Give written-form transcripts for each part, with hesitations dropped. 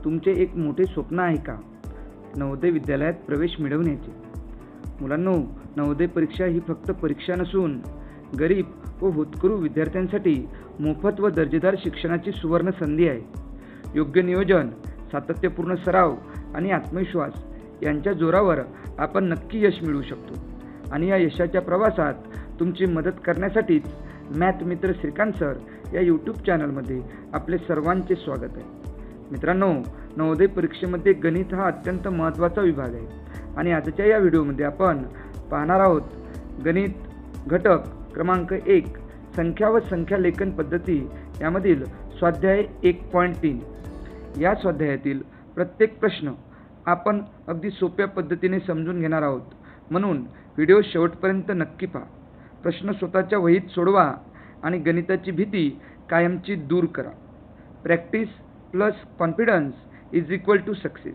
तुमचे एक मोठे स्वप्न आहे का? नवोदय विद्यालयात प्रवेश मिळवण्याचे. मुलांनो, नवोदय परीक्षा ही फक्त परीक्षा नसून गरीब व होतकरू विद्यार्थ्यांसाठी मोफत व दर्जेदार शिक्षणाची सुवर्ण संधी आहे. योग्य नियोजन, सातत्यपूर्ण सराव आणि आत्मविश्वास यांच्या जोरावर आपण नक्की यश मिळवू शकतो. आणि या यशाच्या प्रवासात तुमची मदत करण्यासाठीच मॅथ मित्र श्रीकांत सर या यूट्यूब चॅनलमध्ये आपले सर्वांचे स्वागत आहे. मित्रांनो, नवोदय परीक्षेमध्ये गणित हा अत्यंत महत्त्वाचा विभाग आहे आणि आजच्या या व्हिडिओमध्ये आपण पाहणार आहोत गणित घटक क्रमांक 1 संख्या व संख्या लेखन पद्धती यामधील स्वाध्याय 1.3. या स्वाध्यायातील प्रत्येक प्रश्न आपण अगदी सोप्या पद्धतीने समजून घेणार आहोत, म्हणून व्हिडिओ शेवटपर्यंत नक्की पहा. प्रश्न स्वतःच्या वहीत सोडवा आणि गणिताची भीती कायमची दूर करा. Practice plus confidence is equal to success.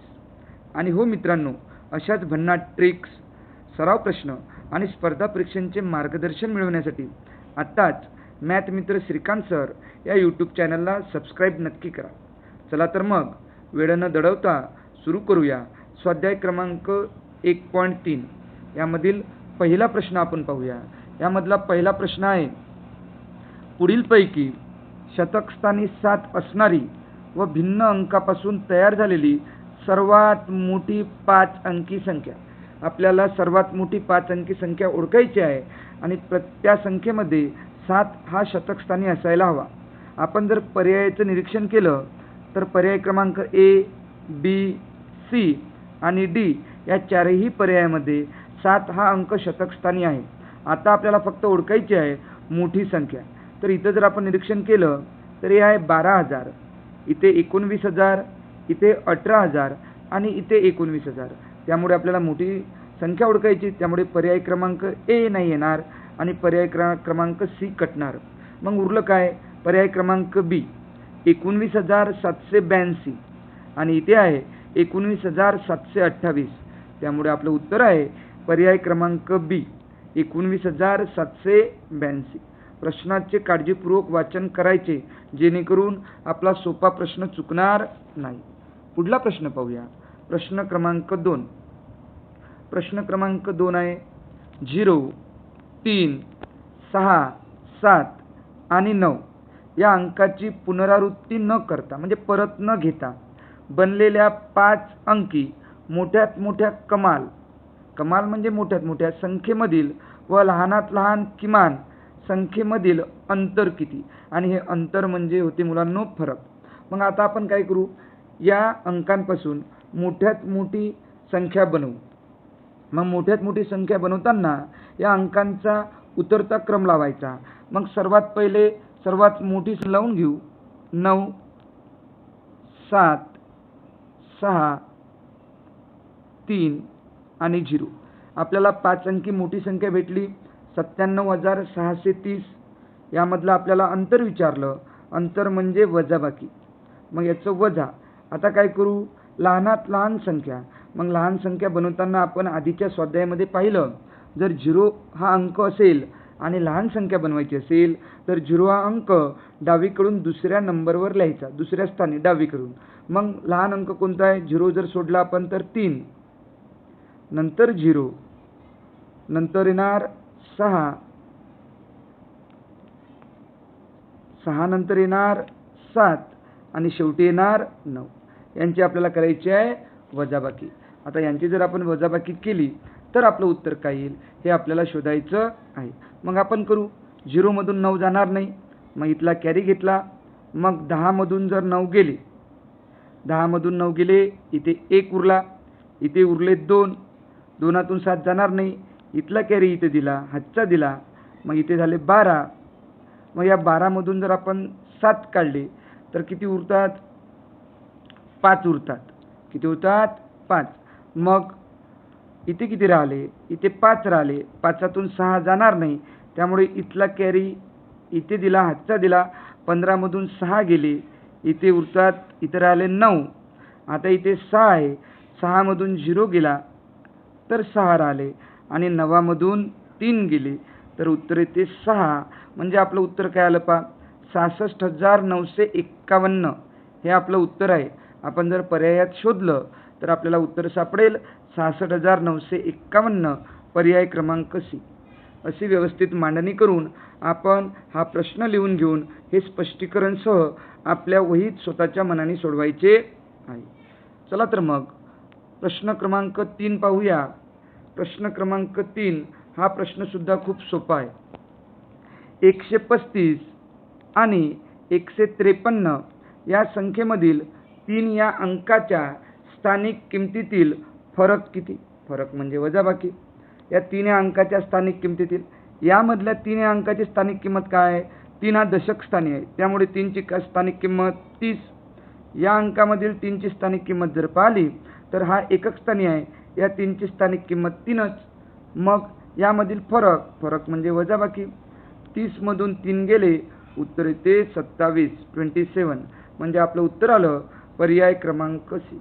आणि हो मित्रांनो, अशाच भन्नाट ट्रिक्स, सराव प्रश्न आणि स्पर्धा परीक्षांचे मार्गदर्शन मिळवण्यासाठी आत्ताच मॅथ मित्र श्रीकांत सर या यूट्यूब चॅनलला सबस्क्राईब नक्की करा. चला तर मग वेळ न दडवता सुरू करूया. स्वाध्याय क्रमांक 1.3 यामधील पहिला प्रश्न आपण पाहूया. यामधला पहिला प्रश्न आहे, पुढीलपैकी शतकस्थानी 7 असणारी व भिन्न अंकापासून तयार झालेली सर्वात मोठी 5 अंकी संख्या. आपल्याला सर्वात मोठी 5 अंकी संख्या ओळखायची आहे आणि त्या संख्येमध्ये 7 हा शतकस्थानी असायला हवा. आपण जर पर्यायाचं निरीक्षण केलं तर पर्याय क्रमांक A, B, C आणि D या चारही पर्यायामध्ये 7 हा अंक शतकस्थानी आहे. आता आपल्याला फक्त ओळखायची आहे मोठी संख्या. तर इथं जर आपण निरीक्षण केलं तर हे आहे 12,000, इथे 19,000, इथे 18,000 आणि इथे 19,000. त्यामुळे आपल्याला मोठी संख्या ओळखायची, त्यामुळे पर्याय क्रमांक A नाही येणार आणि पर्याय क्रमांक C कटणार. मग उरलं काय? पर्याय क्रमांक B 19,782 आणि इथे आहे 19,728. त्यामुळे आपलं उत्तर आहे पर्याय क्रमांक B 19,782. प्रश्नाचे काळजीपूर्वक वाचन करायचे जेणेकरून आपला सोपा प्रश्न चुकणार नाही. पुढला प्रश्न पाहूया. प्रश्न क्रमांक 2. प्रश्न क्रमांक 2 आहे 0, 3, 6, 7 आणि 9 या अंकाची पुनरावृत्ती न करता म्हणजे परत न घेता बनलेल्या 5 अंकी मोठ्यात मोठ्या कमाल म्हणजे मोठ्यात मोठ्या संख्येमधील व लहानात लहान किमान संख्येमधील अंतर किती. आणि हे अंतर म्हणजे होते मुलांनो फरक. मग आता आपण काय करू, या अंकांपासून मोठ्यात मोठी संख्या बनवू. मग मोठ्यात मोठी संख्या बनवताना या अंकांचा उतरता क्रम लावायचा. मग सर्वात पहिले सर्वात मोठी लावून घेऊ. 9, 7, 6, 3 आणि 0. आपल्याला 5 अंकी मोठी संख्या भेटली 97,630. यामधलं आपल्याला अंतर विचारलं. अंतर म्हणजे वजाबाकी. मग याचं वजा. आता काय करू, लहानात लहान संख्या. मग लहान संख्या बनवताना आपण आधीच्या स्वाध्यायामध्ये पाहिलं, जर 0 हा अंक असेल आणि लहान संख्या बनवायची असेल तर 0 हा अंक डावीकडून दुसऱ्या नंबरवर लिहायचा, दुसऱ्या स्थानी डावीकडून. मग लहान अंक कोणता आहे? 0 जर सोडला आपण तर 3, नंतर 0, नंतर येणार 6, 6 नंतर येणार 7 आणि शेवटी येणार 9. यांची आपल्याला करायची आहे वजाबाकी. आता यांची जर आपण वजाबाकी केली तर आपलं उत्तर काय येईल हे आपल्याला शोधायचं आहे. मग आपण करू. 0 मधून 9 जाणार नाही, मग इथला कॅरी घेतला. मग 10 मधून जर 9 गेले, 10 मधून 9 गेले, इथे 1 उरला, इथे उरले 2, 2तून 7 जाणार नाही, इथला कॅरी इथे दिला, हातचा दिला, मग इथे झाले 12. मग या 12 मधून जर आपण 7 काढले तर किती उरतात? 5 उरतात. किती उरतात? 5. मग इथे किती राहिले? इथे 5 राहिले. 5तून 6 जाणार नाही, त्यामुळे इथला कॅरी इथे दिला, हातचा दिला. 15 मधून 6 गेले, इथे उरतात, इथे राहिले 9. आता इथे 6 आहे, 6 मधून 0 गेला तर 6 राहिले आणि 9 मधून 3 गेले तर उत्तर येते 6. म्हणजे आपलं उत्तर काय आलं पहा, 66,951 हे आपलं उत्तर आहे. आपण जर पर्यायात शोधलं तर आपल्याला उत्तर सापडेल 66,951 पर्याय क्रमांक सी. अशी व्यवस्थित मांडणी करून आपण हा प्रश्न लिहून घेऊन हे स्पष्टीकरणसह आपल्या वहीत स्वतःच्या मनाने सोडवायचे आहे. चला तर मग प्रश्न क्रमांक 3 पाहूया. प्रश्न क्रमांक 3 हा प्रश्न सुद्धा खूप सोपा आहे. 135 आणि 153 या संख्येमधील 3 या अंकाच्या स्थानिक किमतीतील फरक किती? फरक म्हणजे वजाबाकी. या 3 अंकाच्या स्थानिक किमतीतील यामधल्या 3 अंकाची स्थानिक किंमत काय आहे? 3 हा दशक स्थानी आहे, त्यामुळे 3 ची स्थानिक किंमत 30. या अंकामधील 3 ची स्थानिक किंमत जर पाहिली तर हा एकक स्थानी आहे, या 3 ची स्थानिक किंमत 3च. मग यामधील फरक म्हणजे वजाबाकी. 30 मधून 3 गेले, उत्तर येते 27 म्हणजे आपलं उत्तर आलं पर्याय क्रमांक सी.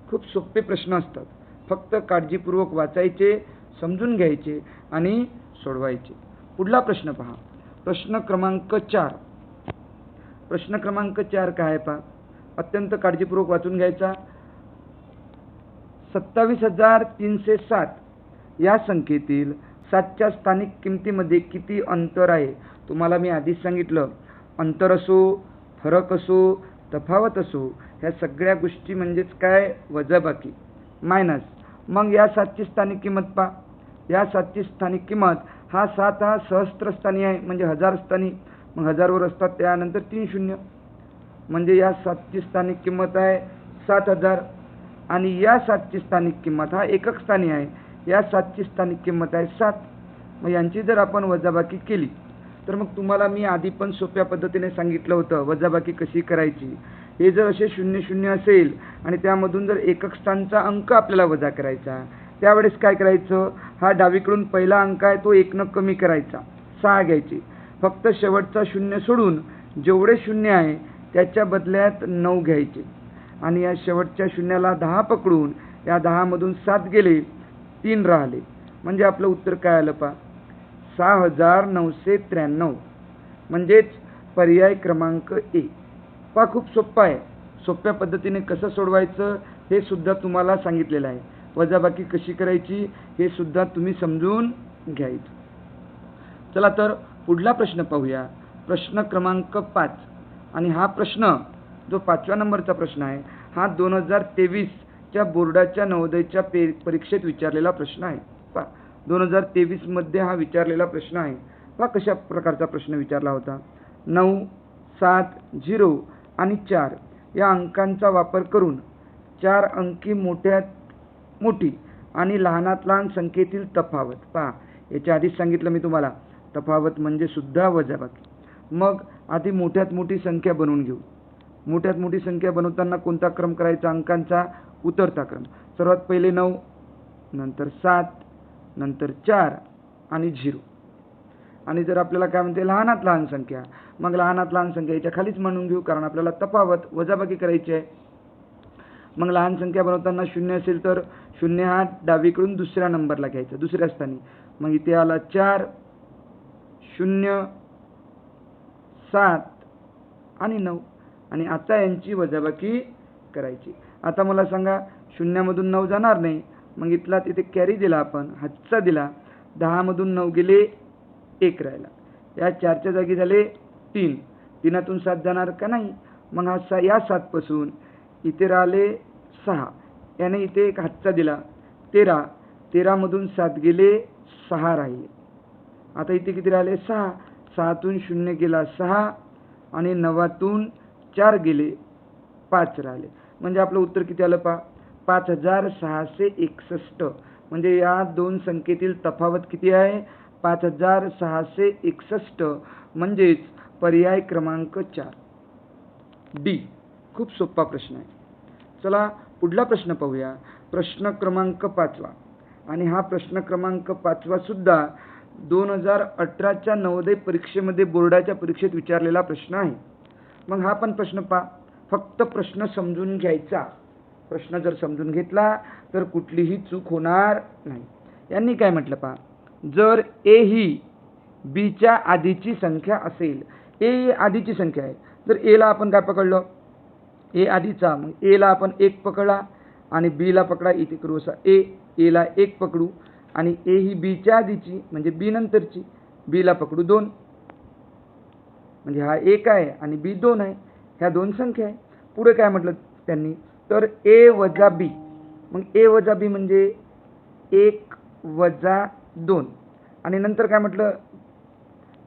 खूप सोपे प्रश्न असतात, फक्त काळजीपूर्वक वाचायचे, समजून घ्यायचे आणि सोडवायचे. पुढला प्रश्न पहा. प्रश्न क्रमांक 4. प्रश्न क्रमांक 4 काय आहे पहा, अत्यंत काळजीपूर्वक वाचून घ्यायचा. 27,307 या संख्येतील 7च्या स्थानिक किमतीमध्ये किती अंतर आहे? तुम्हाला मी आधीच सांगितलं, अंतर असो, फरक असो, तफावत असो, ह्या सगळ्या गोष्टी म्हणजेच काय? वजाबाकी मायनस. मग या 7ची स्थानिक किंमत पहा. या 7ची स्थानिक किंमत हा 7 हा सहस्त्रस्थानी आहे म्हणजे 1000 स्थानी. मग 1000 वर असतात त्यानंतर 3 शून्य म्हणजे या 7ची स्थानिक किंमत आहे 7000 आणि या 7ची स्थानिक किंमत हा एकक स्थानी आहे, या 7ची स्थानिक किंमत आहे 7. मग यांची जर आपण वजाबाकी केली तर मग तुम्हाला मी आधी पण सोप्या पद्धतीने सांगितलं होतं वजाबाकी कशी करायची. हे जर असे 00 असेल आणि त्यामधून जर एकक स्थानचा अंक आपल्याला वजा करायचा, त्यावेळेस काय करायचं? हा डावीकडून पहिला अंक आहे तो 1 न कमी करायचा, 6 घ्यायचे. फक्त शेवटचा 0 सोडून जेवढे 0 आहे त्याच्या बदल्यात 9 घ्यायचे आणि या शेवटच्या 0ला 10 पकडून या 10 मधून 7 गेले, 3 राहिले. म्हणजे आपलं उत्तर काय आलं पहा? 6,993 म्हणजेच पर्याय क्रमांक ए. पहा खूप सोपं आहे. सोप्या पद्धतीने कसं सोडवायचं हे सुद्धा तुम्हाला सांगितलेलं आहे. वजाबाकी कशी करायची हे सुद्धा तुम्ही समजून घ्यायचं. चला तर पुढला प्रश्न पाहूया. प्रश्न क्रमांक 5 आणि हा प्रश्न जो 5व्या नंबरचा प्रश्न आहे हा 2023च्या बोर्डाच्या नवोदयच्या परीक्षेत विचारलेला प्रश्न आहे. पहा 2023 मध्ये हा विचारलेला प्रश्न आहे. पहा कशा प्रकारचा प्रश्न विचारला होता. 9, 7, 0 आणि 4 या अंकांचा वापर करून 4 अंकी मोठ्यात मोठी आणि लहानात लहान संख्येतील तफावत. पहा याच्या आधीच सांगितलं मी तुम्हाला, तफावत म्हणजे सुद्धा वजाबाकी. मग आधी मोठ्यात मोठी संख्या बनवून घेऊ. मोठ्यात मोठी संख्या बनवताना कोणता क्रम करायचा? अंकांचा उतरता क्रम. सर्वात पहिले 9, नंतर 7, नंतर 4 आणि 0. आणि जर आपल्याला काय म्हणते लहानात लहान संख्या, मग लहानात लहान संख्या याच्या खालीच म्हणून घेऊ कारण आपल्याला तफावत वजाबाकी करायची आहे. मग लहान संख्या बनवताना 0 असेल तर 0 हा डावीकडून दुसऱ्या नंबरला घ्यायचा, दुसऱ्या स्थानी. मग इथे आला 4, 0, 7 आणि 9 आणि आता यांची वजाबाकी करायची. आता मला सांगा 0 मधून 9 जाणार नाही, मग इथला तिथे कॅरी दिला आपण, हातचा दिला. 10 मधून 9 गेले, 1 राहिला. या 4च्या जागी झाले 3, 3तून 7 जाणार का? नाही. मग हा या 7 पासून इथे राहिले 6, याने इथे एक हातचा दिला 13, 13 मधून 7 गेले, 6 राहिले. आता इथे किती राहिले? 6, 6तून 0 गेला 6 आणि 9तून 4 गेले, 5 राहिले. म्हणजे आपलं उत्तर किती आलं पहा? 5,661. म्हणजे या दोन संख्येतील तफावत किती आहे? 5,661 म्हणजेच पर्याय क्रमांक 4 डी. खूप सोपा प्रश्न आहे. चला पुढला प्रश्न पाहूया. प्रश्न क्रमांक 5 आणि हा प्रश्न क्रमांक 5 सुद्धा 2018च्या नवोदय परीक्षेमध्ये बोर्डाच्या परीक्षेत विचारलेला प्रश्न आहे. मग हा पण प्रश्न पहा. फक्त प्रश्न समजून घ्यायचा. प्रश्न जर समजून घेतला तर कुठलीही चूक होणार नाही. यांनी काय म्हटलं पहा. जर ए ही बीच्या आधीची संख्या असेल, ए ही आधीची संख्या आहे. जर एला आपण काय पकडलं? ए आधीचा, मग एला आपण 1 पकडला आणि बीला पकडा, इथे करू असा एला 1 पकडू आणि ए ही बीच्या आधीची म्हणजे बी नंतरची, बीला पकडू 2, म्हणजे हा 1 आहे आणि बी 2 आहे, ह्या 2 संख्या आहे. पुढे काय म्हटलं त्यांनी, तर ए वजा बी, मग ए वजा बी म्हणजे 1 वजा 2 आणि नंतर काय म्हटलं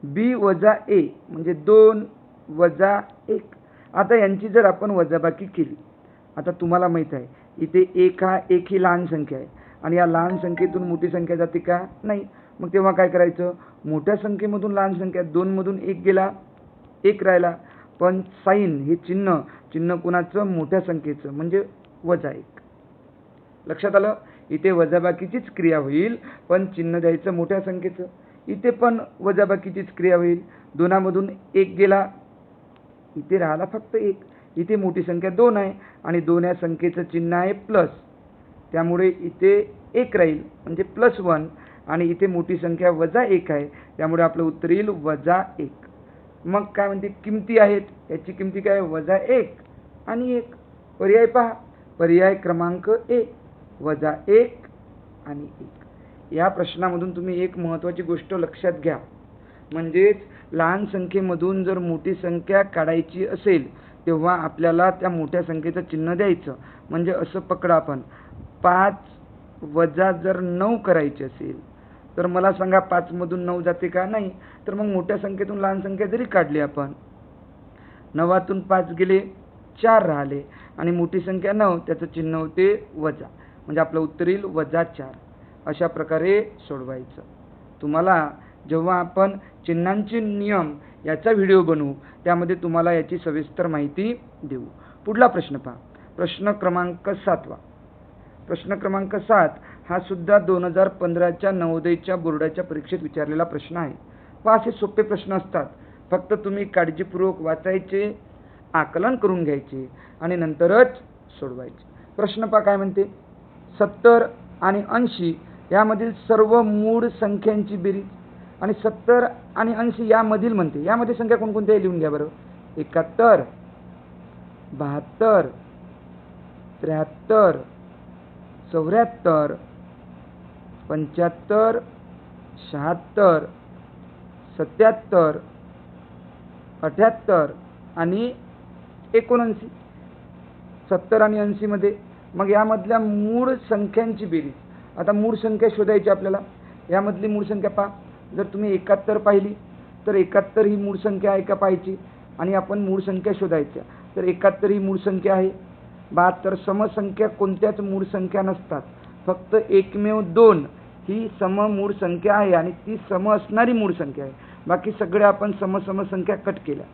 बी वजा ए म्हणजे 2 वजा 1. आता यांची जर आपण वजाबाकी केली, आता तुम्हाला माहीत आहे इथे 1 हा 1 ही लहान संख्या आहे आणि या लहान संख्येतून मोठी संख्या जाते का, नाही. मग तेव्हा काय करायचं, मोठ्या संख्येमधून लहान संख्या 2 मधून 1 गेला, 1 राहिला, पण साईन हे चिन्ह कोणाचं, मोठ्या संख्येचं म्हणजे वजा 1. लक्षात आलं, इथे वजाबाकीचीच क्रिया होईल पण चिन्ह द्यायचं मोठ्या संख्येचं. इथे पण वजाबाकीचीच क्रिया होईल, 2 मधून 1 गेला, इथे राहिला फक्त 1, इथे मोठी संख्या 2 आहे आणि 2 या संख्येचं चिन्ह आहे प्लस, त्यामुळे इथे 1 राहील म्हणजे +1 आणि इथे मोठी संख्या वजा 1 आहे, त्यामुळे आपलं उत्तर येईल वजा 1. मग काय म्हणते किमती आहेत, याची किमती काय, वजा 1 आणि 1. पर्याय पहा, पर्याय क्रमांक ए वजा 1 आणि 1. या प्रश्नामधून तुम्ही एक महत्त्वाची गोष्ट लक्षात घ्या, म्हणजेच लहान संख्येमधून जर मोठी संख्या काढायची असेल तेव्हा आपल्याला त्या मोठ्या संख्येचं चिन्ह द्यायचं. म्हणजे असं पकडा, आपण 5 वजा जर 9 करायचे असेल तर मला सांगा 5 मधून 9 जाते का, नाही. तर मग मोठ्या संख्येतून लहान संख्या जरी काढली आपण, 9तून 5 गेले 4 राहिले आणि मोठी संख्या 9, त्याचं चिन्ह होते वजा, म्हणजे आपलं उत्तर येईल वजा 4. अशा प्रकारे सोडवायचं. तुम्हाला जेव्हा आपण चिन्हांचे नियम याचा व्हिडिओ बनवू त्यामध्ये तुम्हाला याची सविस्तर माहिती देऊ. पुढला प्रश्न पहा, प्रश्न क्रमांक 7. प्रश्न क्रमांक 7 हा सुद्धा 2015च्या नवोदयच्या बोर्डाच्या परीक्षेत विचारलेला प्रश्न आहे. व असे सोपे प्रश्न असतात, फक्त तुम्ही काळजीपूर्वक वाचायचे, आकलन करून घ्यायचे आणि नंतरच सोडवायचे. प्रश्न पहा काय म्हणते, 70 आणि 80 यामधील सर्व मूळ संख्यांची बेरीज, आणि 70 आणि 80 यामधील म्हणते, यामध्ये संख्या कोणकोणत्या लिहून घ्या बरं. 71, 72, 73, 74, 75, 76, 77, 78 आणि 79. 70 आणि 80 मध्ये मग यामधल्या मूळ संख्यांची बेरीज. आता मूळ संख्या शोधायची आपल्याला, यामधली मूळ संख्या पहा. जर तुम्ही 71 पाहिली तर 71 ही मूळ संख्या आहे का पाहायची आणि आपण मूळ संख्या शोधायच्या. तर 71 ही मूळ संख्या आहे. 72 समसंख्या कोणत्याच मूळ संख्या नसतात, फक्त एकमेव 2 ही सम मूळ संख्या आहे आणि ती सम असणारी मूळ संख्या आहे. बाकी सगळ्या आपण सम संख्या कट केल्या.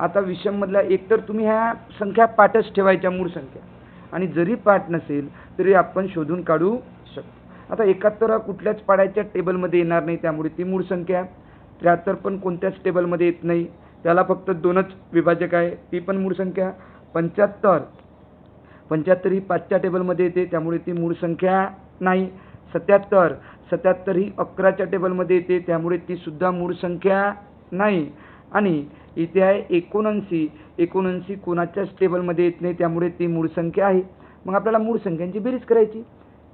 आता विषम मधल्या एकतर तुम्ही ह्या संख्या पाठच ठेवायच्या मूळ संख्या, आणि जरी पाठ नसेल तरी आपण शोधून काढू शकतो. आता 71 कुठल्याच पाढ्याच्या टेबलमध्ये येणार नाही, त्यामुळे ती मूळ संख्या. 73 पण कोणत्याच टेबलमध्ये येत नाही, त्याला फक्त 2च विभाजक आहे, ती पण मूळ संख्या. 75 ही 5च्या टेबलमध्ये येते, त्यामुळे ती मूळ संख्या नाही. 77 ही 11च्या टेबलमध्ये येते, त्यामुळे ती सुद्धा मूळ संख्या नाही. आणि इथे आहे 79 कोणाच्याच टेबलमध्ये येत नाही, त्यामुळे ती मूळ संख्या आहे. मग आपल्याला मूळ संख्यांची बेरीज करायची.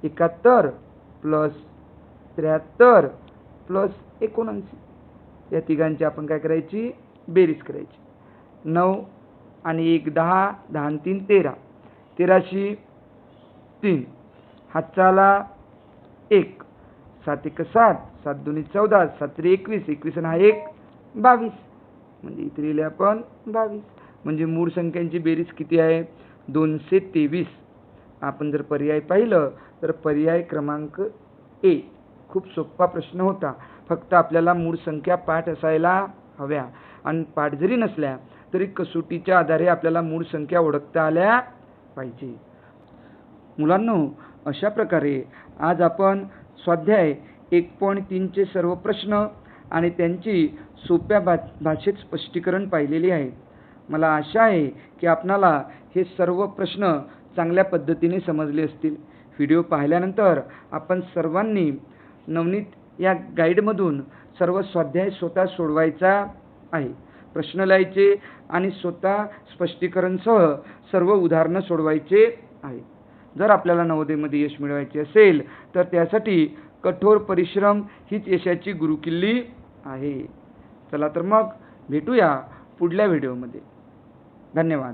71 + 73 + 79 या तिघांची आपण काय करायची, बेरीज करायची. 9 आणि 1 10, 10 आणि 3 13, 13शी 3, हातचा आला 1, 7 1 7, 7 2 14, 7 3 21, 21 आणि हा 1 22, म्हणजे इथे लिहिले आपण 22. म्हणजे मूळ संख्यांची बेरीज किती आहे, 223. आपण जर पर्याय पाहिलं तर पर्याय क्रमांक ए. खूप सोपा प्रश्न होता, फक्त आपल्याला मूळ संख्या पाठ असायला हव्या, आणि पाठ जरी नसल्या तरी कसोटीच्या आधारे आपल्याला मूळ संख्या ओळखता आल्या पाहिजे. मुलांनो, अशा प्रकारे आज आपण स्वाध्याय 1.3चे सर्व प्रश्न आणि त्यांची सोप्या भाषेत स्पष्टीकरण पाहिलेले आहे. मला आशा आहे की आपणाला हे सर्व प्रश्न चांगल्या पद्धतीने समजले असतील. व्हिडिओ पाहिल्यानंतर आपण सर्वांनी नवनीत या गाईडमधून सर्व स्वाध्याय स्वतः सोडवायचा आहे. प्रश्न लिहायचे आणि स्वतः स्पष्टीकरणसह सर्व उदाहरणं सोडवायचे आहे. जर आपल्याला नवोदयमध्ये यश मिळवायचे असेल तर त्यासाठी कठोर परिश्रम हीच यशाची गुरुकिल्ली आहे. चला तर मग भेटूया पुढल्या व्हिडिओमध्ये. धन्यवाद.